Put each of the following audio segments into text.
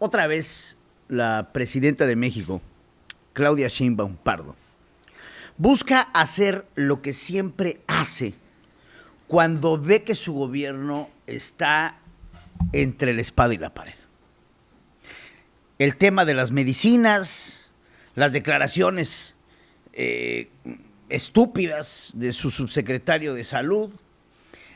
Otra vez, la presidenta de México, Claudia Sheinbaum Pardo, busca hacer lo que siempre hace cuando ve que su gobierno está entre la espada y la pared. El tema de las medicinas, las declaraciones estúpidas de su subsecretario de Salud,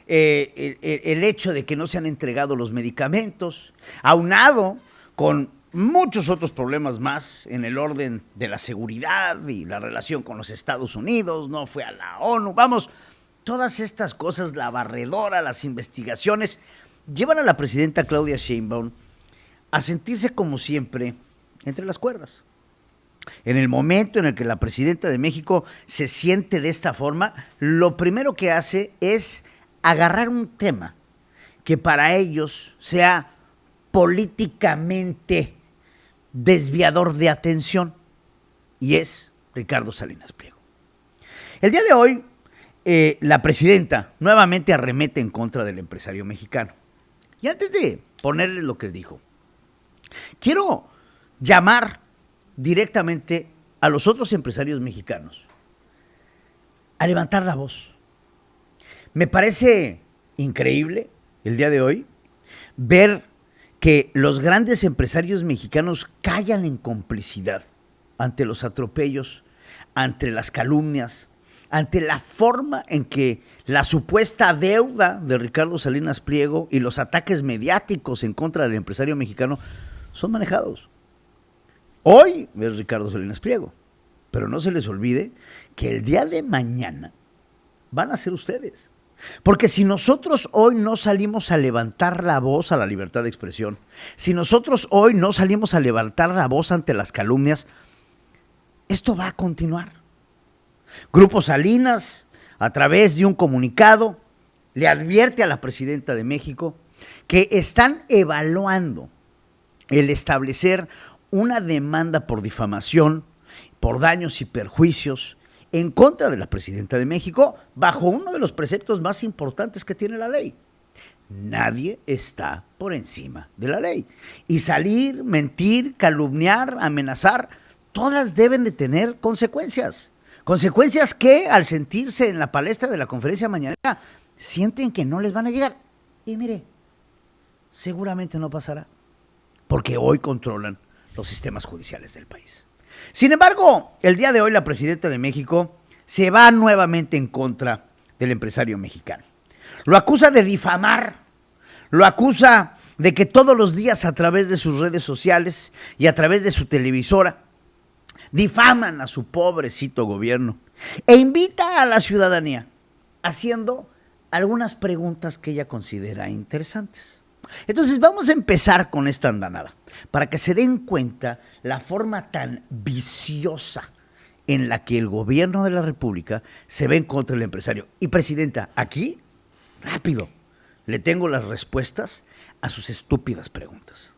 el hecho de que no se han entregado los medicamentos, aunado con muchos otros problemas más en el orden de la seguridad y la relación con los Estados Unidos, no fue a la ONU, vamos, todas estas cosas, la barredora, las investigaciones, llevan a la presidenta Claudia Sheinbaum a sentirse como siempre entre las cuerdas. En el momento en el que la presidenta de México se siente de esta forma, lo primero que hace es agarrar un tema que para ellos sea políticamente desviador de atención, y es Ricardo Salinas Pliego. El día de hoy, la presidenta nuevamente arremete en contra del empresario mexicano. Y antes de ponerle lo que dijo, quiero llamar directamente a los otros empresarios mexicanos a levantar la voz. Me parece increíble el día de hoy ver que los grandes empresarios mexicanos callan en complicidad ante los atropellos, ante las calumnias, ante la forma en que la supuesta deuda de Ricardo Salinas Pliego y los ataques mediáticos en contra del empresario mexicano son manejados. Hoy es Ricardo Salinas Pliego, pero no se les olvide que el día de mañana van a ser ustedes. Porque si nosotros hoy no salimos a levantar la voz a la libertad de expresión, si nosotros hoy no salimos a levantar la voz ante las calumnias, esto va a continuar. Grupo Salinas, a través de un comunicado, le advierte a la presidenta de México que están evaluando el establecer una demanda por difamación, por daños y perjuicios en contra de la presidenta de México, bajo uno de los preceptos más importantes que tiene la ley. Nadie está por encima de la ley. Y salir, mentir, calumniar, amenazar, todas deben de tener consecuencias. Consecuencias que, al sentirse en la palestra de la conferencia mañanera, sienten que no les van a llegar. Y mire, seguramente no pasará, porque hoy controlan los sistemas judiciales del país. Sin embargo, el día de hoy la presidenta de México se va nuevamente en contra del empresario mexicano. Lo acusa de difamar, lo acusa de que todos los días a través de sus redes sociales y a través de su televisora difaman a su pobrecito gobierno e invita a la ciudadanía haciendo algunas preguntas que ella considera interesantes. Entonces vamos a empezar con esta andanada para que se den cuenta la forma tan viciosa en la que el gobierno de la República se ve en contra del empresario. Y presidenta, aquí, rápido, le tengo las respuestas a sus estúpidas preguntas.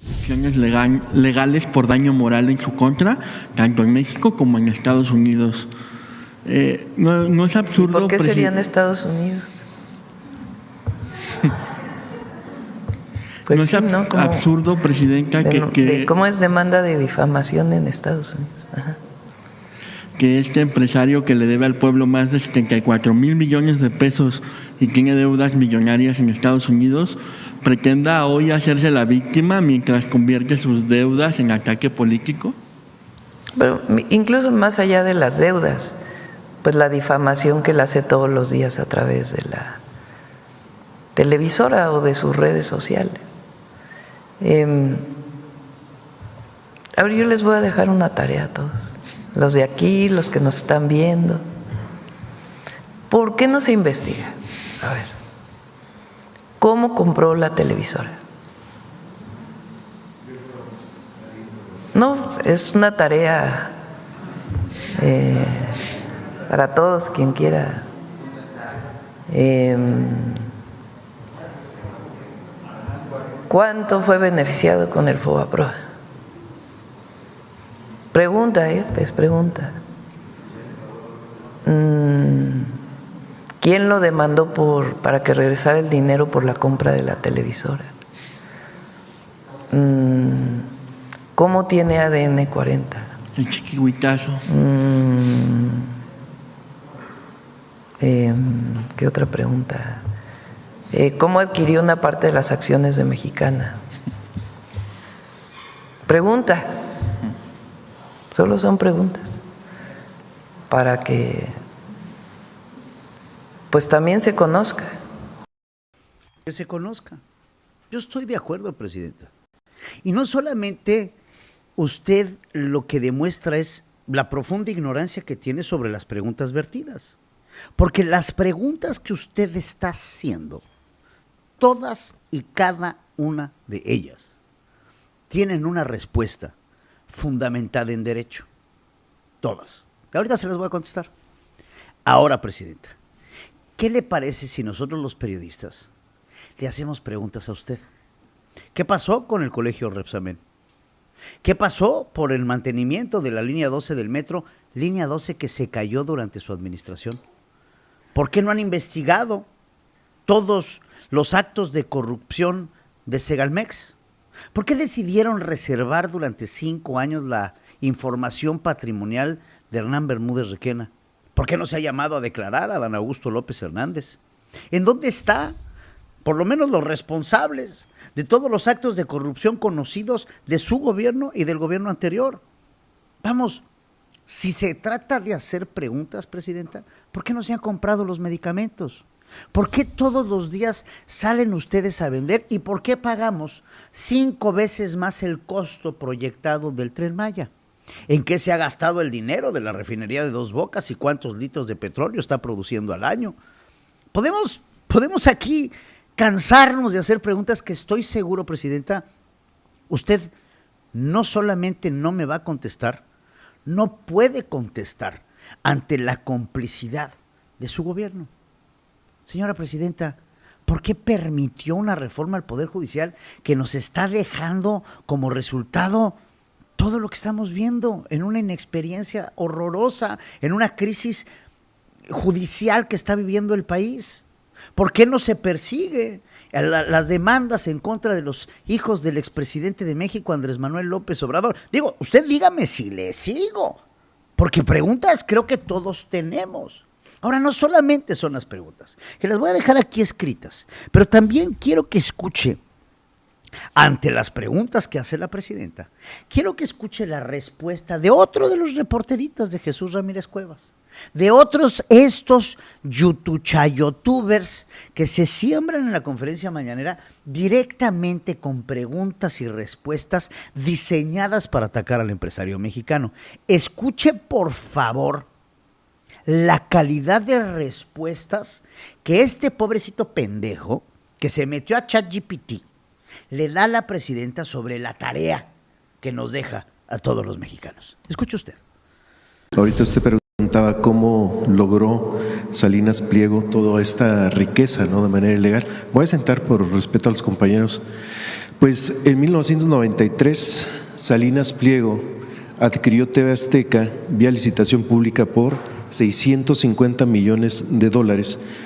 Acciones legales por daño moral en su contra, tanto en México como en Estados Unidos. No es absurdo. ¿Por qué sería en Estados Unidos? Pues no sí, es ¿no? Absurdo, presidenta, ¿cómo es demanda de difamación en Estados Unidos? Ajá. Que este empresario que le debe al pueblo más de 74 mil millones de pesos y tiene deudas millonarias en Estados Unidos, pretenda hoy hacerse la víctima mientras convierte sus deudas en ataque político? Pero incluso más allá de las deudas, pues la difamación que él hace todos los días a través de la televisora o de sus redes sociales. A ver, yo les voy a dejar una tarea a todos, los de aquí, los que nos están viendo. ¿Por qué no se investiga? A ver, ¿cómo compró la televisora? No, es una tarea para todos, quien quiera. ¿Cuánto fue beneficiado con el FOBAPROA? Pregunta, pues pregunta. ¿Quién lo demandó para que regresara el dinero por la compra de la televisora? ¿Cómo tiene ADN 40? El chiquihuitazo. ¿Qué otra pregunta? ¿Cómo adquirió una parte de las acciones de Mexicana? Pregunta. Solo son preguntas. Para que pues también se conozca. Que se conozca. Yo estoy de acuerdo, presidenta. Y no solamente usted lo que demuestra es la profunda ignorancia que tiene sobre las preguntas vertidas. Porque las preguntas que usted está haciendo, todas y cada una de ellas, tienen una respuesta fundamentada en derecho. Todas. Ahorita se las voy a contestar. Ahora, presidenta, ¿qué le parece si nosotros los periodistas le hacemos preguntas a usted? ¿Qué pasó con el colegio Repsamen? ¿Qué pasó por el mantenimiento de la línea 12 del metro, línea 12 que se cayó durante su administración? ¿Por qué no han investigado todos los actos de corrupción de Segalmex? ¿Por qué decidieron reservar durante 5 años la información patrimonial de Hernán Bermúdez Requena? ¿Por qué no se ha llamado a declarar a Dan Augusto López Hernández? ¿En dónde está, por lo menos, los responsables de todos los actos de corrupción conocidos de su gobierno y del gobierno anterior? Vamos, si se trata de hacer preguntas, presidenta, ¿por qué no se han comprado los medicamentos? ¿Por qué todos los días salen ustedes a vender y por qué pagamos 5 veces más el costo proyectado del Tren Maya? ¿En qué se ha gastado el dinero de la refinería de Dos Bocas y cuántos litros de petróleo está produciendo al año? Podemos aquí cansarnos de hacer preguntas que estoy seguro, presidenta, usted no solamente no me va a contestar, no puede contestar ante la complicidad de su gobierno. Señora presidenta, ¿por qué permitió una reforma al Poder Judicial que nos está dejando como resultado todo lo que estamos viendo en una inexperiencia horrorosa, en una crisis judicial que está viviendo el país? ¿Por qué no se persigue las demandas en contra de los hijos del expresidente de México, Andrés Manuel López Obrador? Digo, usted dígame si le sigo, porque preguntas creo que todos tenemos. Ahora, no solamente son las preguntas, que las voy a dejar aquí escritas, pero también quiero que escuche, ante las preguntas que hace la presidenta, quiero que escuche la respuesta de otro de los reporteritos de Jesús Ramírez Cuevas, de otros estos youtubers que se siembran en la conferencia mañanera directamente con preguntas y respuestas diseñadas para atacar al empresario mexicano. Escuche, por favor, la calidad de respuestas que este pobrecito pendejo que se metió a ChatGPT le da a la presidenta sobre la tarea que nos deja a todos los mexicanos. Escuche usted. Ahorita usted preguntaba cómo logró Salinas Pliego toda esta riqueza, ¿no?, de manera ilegal. Voy a sentar por respeto a los compañeros. Pues en 1993 Salinas Pliego adquirió TV Azteca vía licitación pública por $650 millones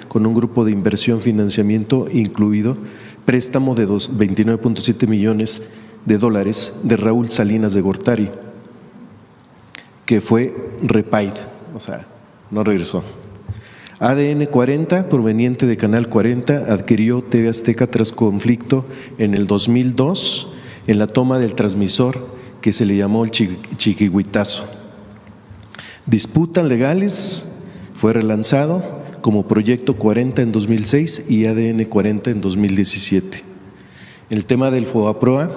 con un grupo de inversión financiamiento incluido préstamo de 29.7 millones de Raúl Salinas de Gortari, que fue repaid, o sea, no regresó. ADN 40, proveniente de Canal 40, adquirió TV Azteca tras conflicto en el 2002 en la toma del transmisor que se le llamó el Chiquihuitazo. Disputas legales, fue relanzado como Proyecto 40 en 2006 y ADN 40 en 2017. En el tema del FOBAPROA,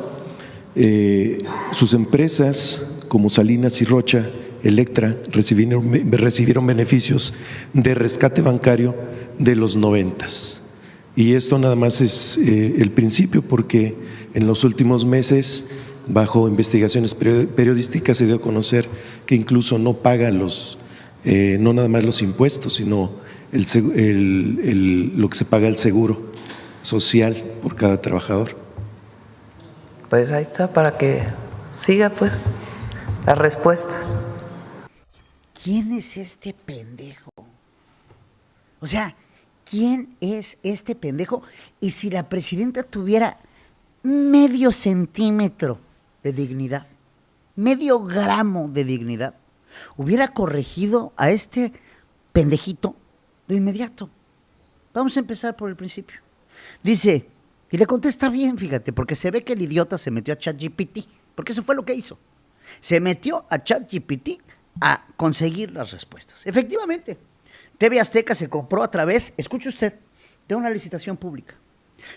sus empresas como Salinas y Rocha, Electra, recibieron beneficios de rescate bancario de los 90s. Y esto nada más es el principio, porque en los últimos meses, bajo investigaciones periodísticas, se dio a conocer que incluso no paga no nada más los impuestos, sino lo que se paga el seguro social por cada trabajador. Pues ahí está, para que siga pues las respuestas. ¿Quién es este pendejo? ¿quién es este pendejo? Y si la presidenta tuviera medio centímetro de dignidad, medio gramo de dignidad, hubiera corregido a este pendejito de inmediato. Vamos a empezar por el principio. Dice, y le contesta bien, fíjate, porque se ve que el idiota se metió a ChatGPT, porque eso fue lo que hizo. Se metió a ChatGPT a conseguir las respuestas. Efectivamente, TV Azteca se compró a través, escuche usted, de una licitación pública.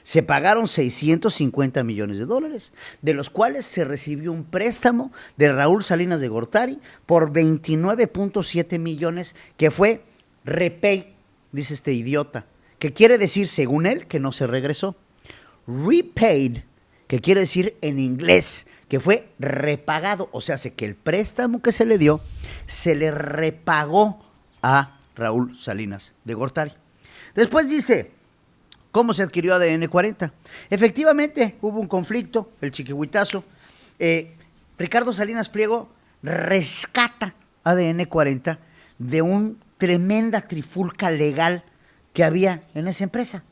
Se pagaron 650 millones de dólares, de los cuales se recibió un préstamo de Raúl Salinas de Gortari por 29.7 millones, que fue repay, dice este idiota, que quiere decir, según él, que no se regresó. Repaid, que quiere decir en inglés que fue repagado, o sea, que el préstamo que se le dio se le repagó a Raúl Salinas de Gortari. Después dice, ¿cómo se adquirió ADN 40? Efectivamente, hubo un conflicto, el chiquihuitazo. Ricardo Salinas Pliego rescata ADN 40 de una tremenda trifulca legal que había en esa empresa.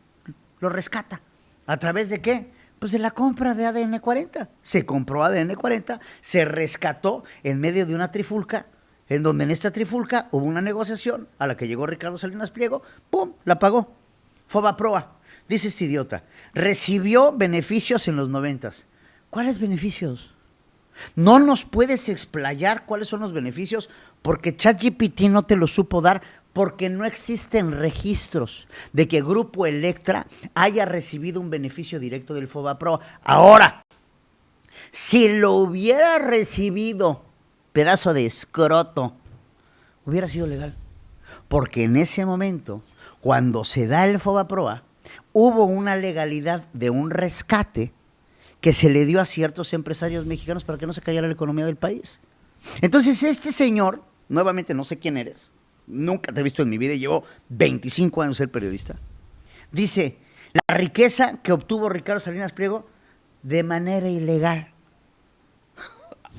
Lo rescata. ¿A través de qué? Pues de la compra de ADN 40. Se compró ADN 40, se rescató en medio de una trifulca, en donde en esta trifulca hubo una negociación a la que llegó Ricardo Salinas Pliego, ¡pum!, la pagó. Fobaproa, dice este idiota, recibió beneficios en los 90s. ¿Cuáles beneficios? No nos puedes explayar cuáles son los beneficios porque ChatGPT no te lo supo dar, porque no existen registros de que Grupo Electra haya recibido un beneficio directo del Fobaproa. Ahora, si lo hubiera recibido, pedazo de escroto, hubiera sido legal. Porque en ese momento, cuando se da el Fobaproa, hubo una legalidad de un rescate que se le dio a ciertos empresarios mexicanos para que no se cayera la economía del país. Entonces este señor, nuevamente no sé quién eres, nunca te he visto en mi vida y llevo 25 años ser periodista, dice, la riqueza que obtuvo Ricardo Salinas Pliego de manera ilegal.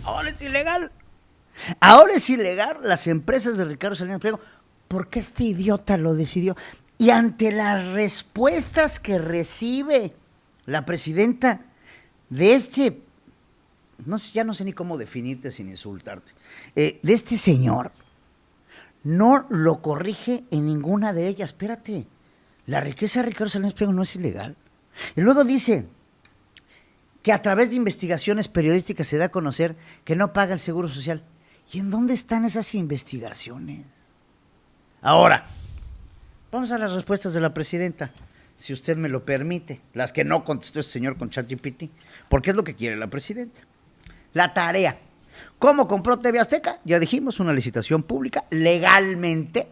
Ahora es ilegal. Ahora es ilegal las empresas de Ricardo Salinas Pliego porque este idiota lo decidió. Y ante las respuestas que recibe la presidenta de este, no sé, ya no sé ni cómo definirte sin insultarte, de este señor, no lo corrige en ninguna de ellas. Espérate, la riqueza de Ricardo Salinas Pliego no es ilegal. Y luego dice que a través de investigaciones periodísticas se da a conocer que no paga el Seguro Social. ¿Y en dónde están esas investigaciones? Ahora, vamos a las respuestas de la presidenta, si usted me lo permite, las que no contestó ese señor con ChatGPT, porque es lo que quiere la presidenta. La tarea. ¿Cómo compró TV Azteca? Ya dijimos, una licitación pública, legalmente,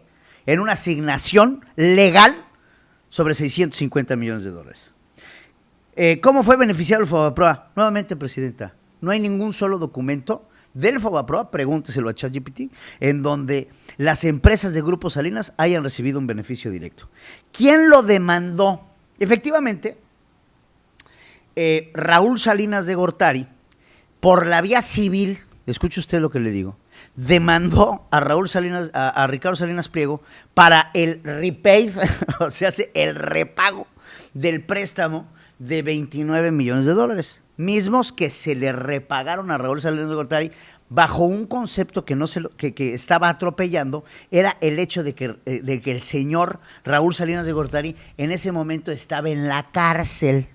en una asignación legal sobre 650 millones de dólares. ¿Cómo fue beneficiado el Fobaproa? Nuevamente, presidenta, no hay ningún solo documento del Fobaproa, pregúnteselo a ChatGPT, en donde las empresas de Grupo Salinas hayan recibido un beneficio directo. ¿Quién lo demandó? Efectivamente, Raúl Salinas de Gortari, por la vía civil, escuche usted lo que le digo, demandó a Raúl Salinas, a Ricardo Salinas Pliego para el repay, o sea, el repago del préstamo de 29 millones de dólares, mismos que se le repagaron a Raúl Salinas de Gortari bajo un concepto que, que estaba atropellando, era el hecho de que el señor Raúl Salinas de Gortari en ese momento estaba en la cárcel.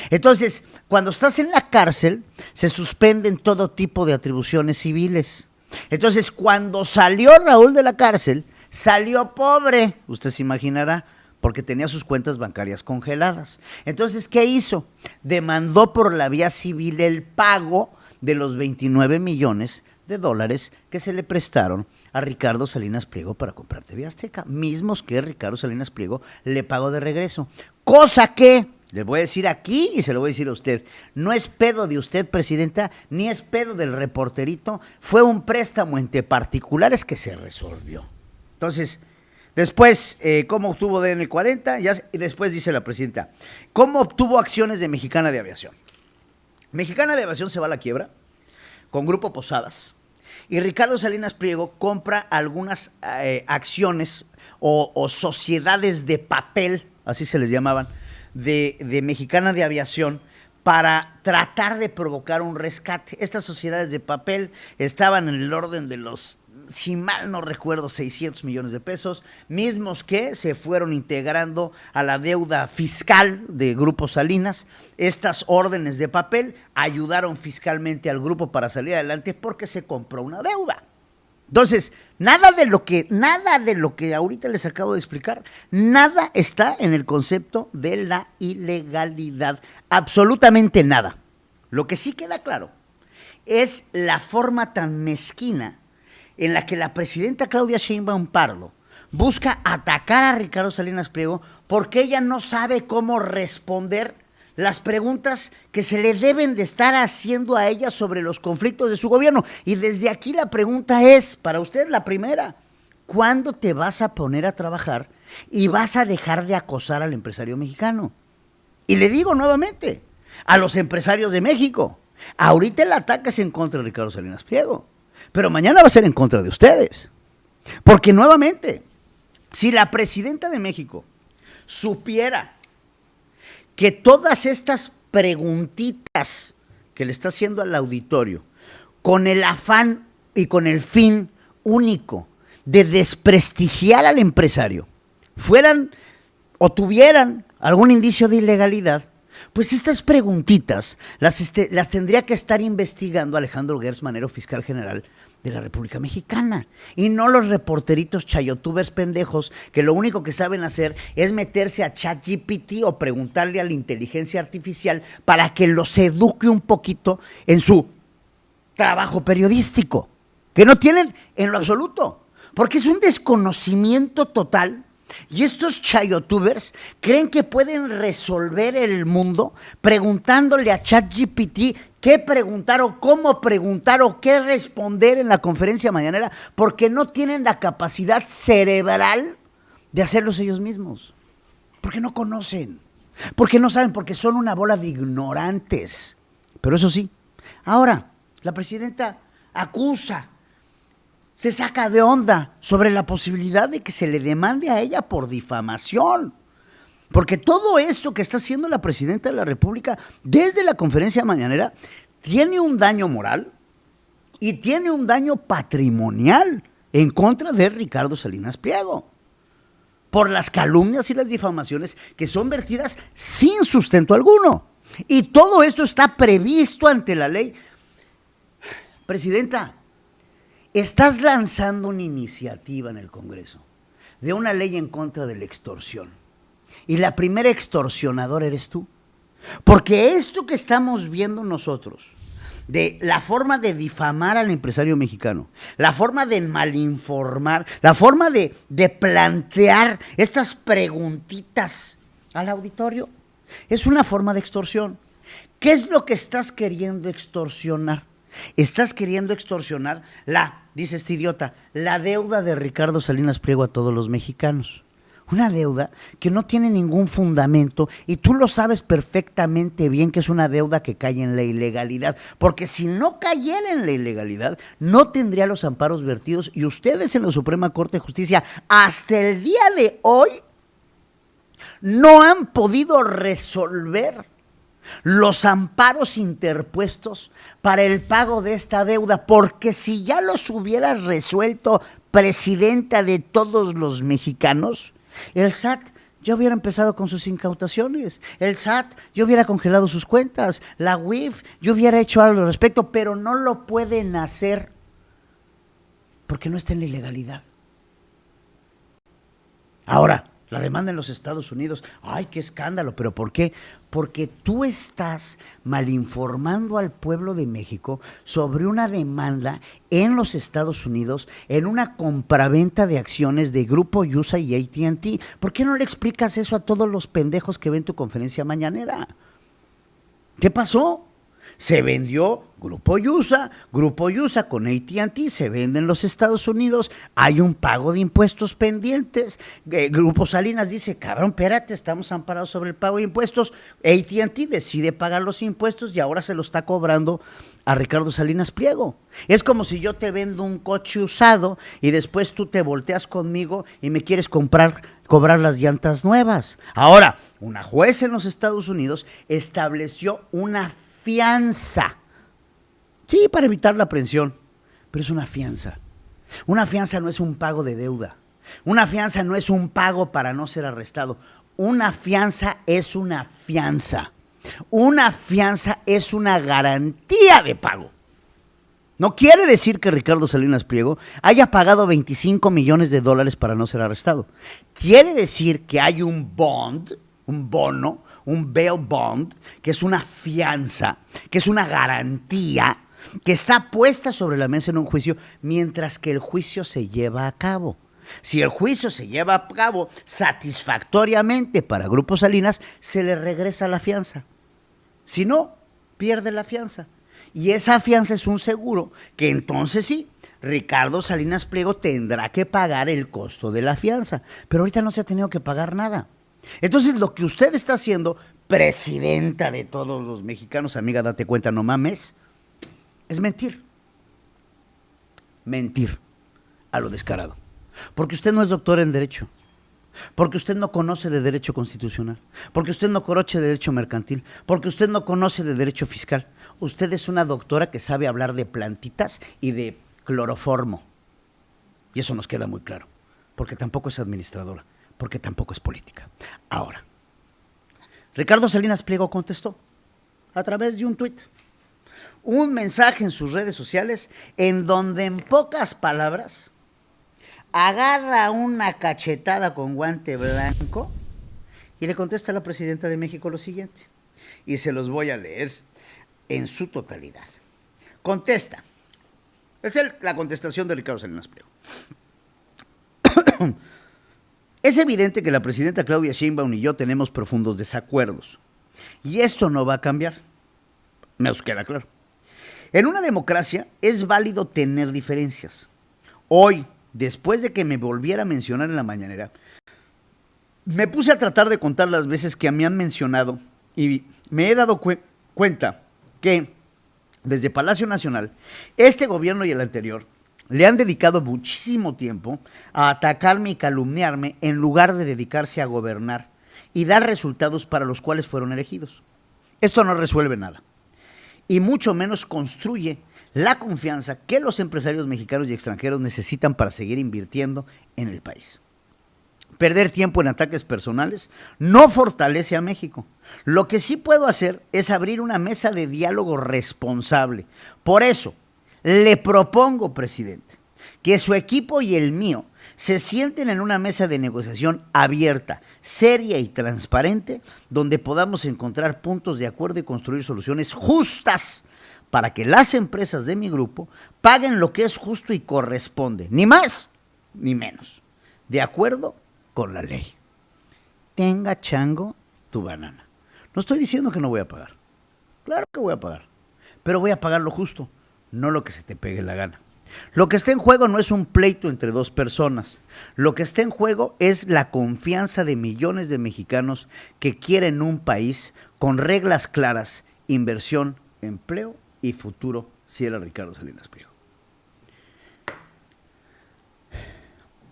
Entonces, cuando estás en la cárcel, se suspenden todo tipo de atribuciones civiles. Entonces, cuando salió Raúl de la cárcel, salió pobre, usted se imaginará, porque tenía sus cuentas bancarias congeladas. Entonces, ¿qué hizo? Demandó por la vía civil el pago de los 29 millones de dólares que se le prestaron a Ricardo Salinas Pliego para comprar TV Azteca, mismos que Ricardo Salinas Pliego le pagó de regreso. Cosa que, le voy a decir aquí y se lo voy a decir a usted, no es pedo de usted, presidenta, ni es pedo del reporterito, fue un préstamo entre particulares que se resolvió. Entonces, después, ¿cómo obtuvo DN 40? Y después dice la presidenta, ¿cómo obtuvo acciones de Mexicana de Aviación? Mexicana de Aviación se va a la quiebra con Grupo Posadas y Ricardo Salinas Pliego compra algunas acciones o sociedades de papel, así se les llamaban, de Mexicana de Aviación para tratar de provocar un rescate. Estas sociedades de papel estaban en el orden de los, si mal no recuerdo, 600 millones de pesos, mismos que se fueron integrando a la deuda fiscal de Grupo Salinas. Estas órdenes de papel ayudaron fiscalmente al grupo para salir adelante porque se compró una deuda. Entonces, nada de lo que ahorita les acabo de explicar, nada está en el concepto de la ilegalidad, absolutamente nada. Lo que sí queda claro es la forma tan mezquina en la que la presidenta Claudia Sheinbaum Pardo busca atacar a Ricardo Salinas Pliego porque ella no sabe cómo responder las preguntas que se le deben de estar haciendo a ella sobre los conflictos de su gobierno. Y desde aquí la pregunta es, para usted la primera, ¿cuándo te vas a poner a trabajar y vas a dejar de acosar al empresario mexicano? Y le digo nuevamente, a los empresarios de México, ahorita el ataque es en contra de Ricardo Salinas Pliego, pero mañana va a ser en contra de ustedes. Porque nuevamente, si la presidenta de México supiera que todas estas preguntitas que le está haciendo al auditorio, con el afán y con el fin único de desprestigiar al empresario, fueran o tuvieran algún indicio de ilegalidad, pues estas preguntitas las tendría que estar investigando Alejandro Gertz Manero, fiscal general de la República Mexicana, y no los reporteritos chayotubers pendejos que lo único que saben hacer es meterse a ChatGPT o preguntarle a la inteligencia artificial para que los eduque un poquito en su trabajo periodístico, que no tienen en lo absoluto, porque es un desconocimiento total. Y estos chayotubers creen que pueden resolver el mundo preguntándole a ChatGPT qué preguntar o cómo preguntar o qué responder en la conferencia mañanera, porque no tienen la capacidad cerebral de hacerlos ellos mismos. Porque no conocen, porque no saben, porque son una bola de ignorantes. Pero eso sí, ahora la presidenta acusa, se saca de onda sobre la posibilidad de que se le demande a ella por difamación. Porque todo esto que está haciendo la presidenta de la República desde la conferencia mañanera tiene un daño moral y tiene un daño patrimonial en contra de Ricardo Salinas Pliego, por las calumnias y las difamaciones que son vertidas sin sustento alguno. Y todo esto está previsto ante la ley. Presidenta, estás lanzando una iniciativa en el Congreso de una ley en contra de la extorsión. Y la primera extorsionadora eres tú. Porque esto que estamos viendo nosotros, de la forma de difamar al empresario mexicano, la forma de malinformar, la forma de plantear estas preguntitas al auditorio, es una forma de extorsión. ¿Qué es lo que estás queriendo extorsionar? Estás queriendo extorsionar dice este idiota, la deuda de Ricardo Salinas Pliego a todos los mexicanos. Una deuda que no tiene ningún fundamento y tú lo sabes perfectamente bien que es una deuda que cae en la ilegalidad, porque si no cayera en la ilegalidad no tendría los amparos vertidos y ustedes en la Suprema Corte de Justicia hasta el día de hoy no han podido resolver los amparos interpuestos para el pago de esta deuda, porque si ya los hubiera resuelto presidenta de todos los mexicanos, el SAT ya hubiera empezado con sus incautaciones, el SAT ya hubiera congelado sus cuentas, la UIF ya hubiera hecho algo al respecto, pero no lo pueden hacer porque no está en la ilegalidad. Ahora, la demanda en los Estados Unidos, ¡ay, qué escándalo! ¿Pero por qué? Porque tú estás malinformando al pueblo de México sobre una demanda en los Estados Unidos en una compraventa de acciones de Grupo Yusa y AT&T. ¿Por qué no le explicas eso a todos los pendejos que ven tu conferencia mañanera? ¿Qué pasó? Se vendió Grupo Yusa con AT&T, se vende en los Estados Unidos, hay un pago de impuestos pendientes. Grupo Salinas dice, cabrón, espérate, estamos amparados sobre el pago de impuestos. AT&T decide pagar los impuestos y ahora se lo está cobrando a Ricardo Salinas Pliego. Es como si yo te vendo un coche usado y después tú te volteas conmigo y me quieres comprar cobrar las llantas nuevas. Ahora, una juez en los Estados Unidos estableció una fianza. Sí, para evitar la aprehensión, pero es una fianza. Una fianza no es un pago de deuda. Una fianza no es un pago para no ser arrestado. Una fianza es una fianza. Una fianza es una garantía de pago. No quiere decir que Ricardo Salinas Pliego haya pagado 25 millones de dólares para no ser arrestado. Quiere decir que hay un bond, un bono, un bail bond, que es una fianza, que es una garantía, que está puesta sobre la mesa en un juicio mientras que el juicio se lleva a cabo. Si el juicio se lleva a cabo satisfactoriamente para Grupo Salinas, se le regresa la fianza. Si no, pierde la fianza. Y esa fianza es un seguro que entonces sí, Ricardo Salinas Pliego tendrá que pagar el costo de la fianza. Pero ahorita no se ha tenido que pagar nada. Entonces lo que usted está haciendo, presidenta de todos los mexicanos, amiga, date cuenta, no mames, es mentir. Mentir a lo descarado. Porque usted no es doctor en Derecho. Porque usted no conoce de Derecho Constitucional. Porque usted no conoce de Derecho Mercantil. Porque usted no conoce de Derecho Fiscal. Usted es una doctora que sabe hablar de plantitas y de cloroformo. Y eso nos queda muy claro. Porque tampoco es administradora. Porque tampoco es política. Ahora, Ricardo Salinas Pliego contestó a través de un tuit. Un mensaje en sus redes sociales en donde en pocas palabras agarra una cachetada con guante blanco y le contesta a la presidenta de México lo siguiente. Y se los voy a leer en su totalidad. Contesta. Esta es la contestación de Ricardo Salinas Pliego. Es evidente que la presidenta Claudia Sheinbaum y yo tenemos profundos desacuerdos. Y esto no va a cambiar. Me os queda claro. En una democracia es válido tener diferencias. Hoy, después de que me volviera a mencionar en la mañanera, me puse a tratar de contar las veces que me han mencionado y me he dado cuenta que desde Palacio Nacional, este gobierno y el anterior le han dedicado muchísimo tiempo a atacarme y calumniarme en lugar de dedicarse a gobernar y dar resultados para los cuales fueron elegidos. Esto no resuelve nada y mucho menos construye la confianza que los empresarios mexicanos y extranjeros necesitan para seguir invirtiendo en el país. Perder tiempo en ataques personales no fortalece a México. Lo que sí puedo hacer es abrir una mesa de diálogo responsable. Por eso, le propongo, presidente, que su equipo y el mío se sienten en una mesa de negociación abierta, seria y transparente, donde podamos encontrar puntos de acuerdo y construir soluciones justas para que las empresas de mi grupo paguen lo que es justo y corresponde, ni más ni menos, de acuerdo con la ley. Tenga chango tu banana. No estoy diciendo que no voy a pagar. Claro que voy a pagar, pero voy a pagar lo justo, no lo que se te pegue la gana. Lo que está en juego no es un pleito entre dos personas. Lo que está en juego es la confianza de millones de mexicanos que quieren un país con reglas claras, inversión, empleo y futuro, si era Ricardo Salinas Pliego.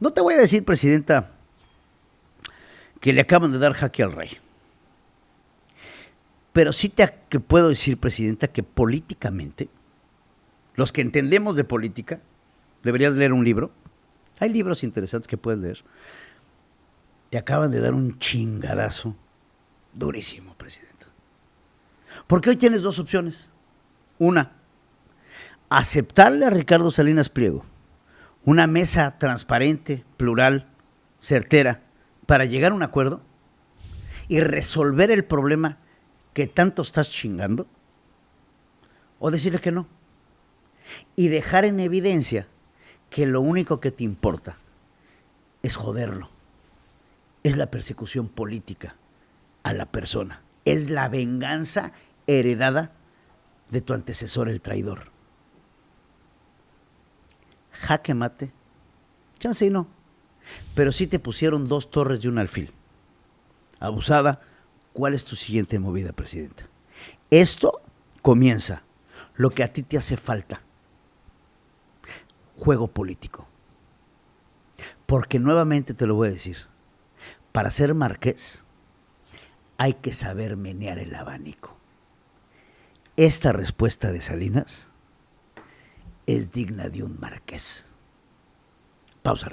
No te voy a decir, presidenta, que le acaban de dar jaque al rey. Pero sí te puedo decir, presidenta, que políticamente, los que entendemos de política, deberías leer un libro. Hay libros interesantes que puedes leer. Te acaban de dar un chingadazo durísimo, presidenta. Porque hoy tienes dos opciones. Una, aceptarle a Ricardo Salinas Pliego una mesa transparente, plural, certera, para llegar a un acuerdo y resolver el problema que tanto estás chingando, o decirle que no y dejar en evidencia que lo único que te importa es joderlo, es la persecución política a la persona, es la venganza heredada de tu antecesor, el traidor. Jaque mate, chance y no, pero sí te pusieron dos torres de un alfil. Abusada, ¿cuál es tu siguiente movida, presidenta? Esto comienza lo que a ti te hace falta. Juego político. Porque nuevamente te lo voy a decir. para ser marqués hay que saber menear el abanico. Esta respuesta de Salinas es digna de un marqués. Pausa.